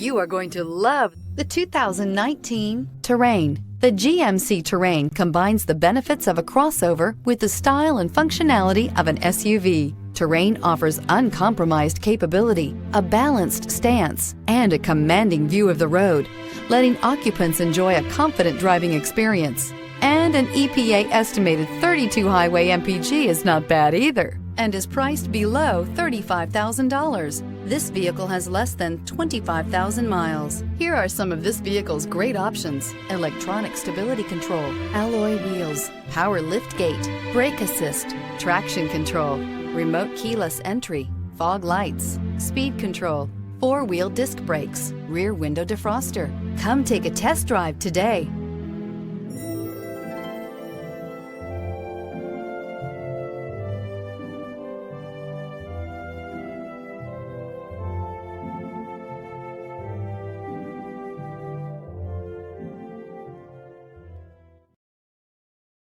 You are going to love the 2019 Terrain. The GMC Terrain combines the benefits of a crossover with the style and functionality of an SUV. Terrain offers uncompromised capability, a balanced stance, and a commanding view of the road, letting occupants enjoy a confident driving experience. And an EPA estimated 32 highway MPG is not bad either, and is priced below $35,000. This vehicle has less than 25,000 miles. Here are some of this vehicle's great options: electronic stability control, alloy wheels, power liftgate, brake assist, traction control, remote keyless entry, fog lights, speed control, four-wheel disc brakes, rear window defroster. Come take a test drive today.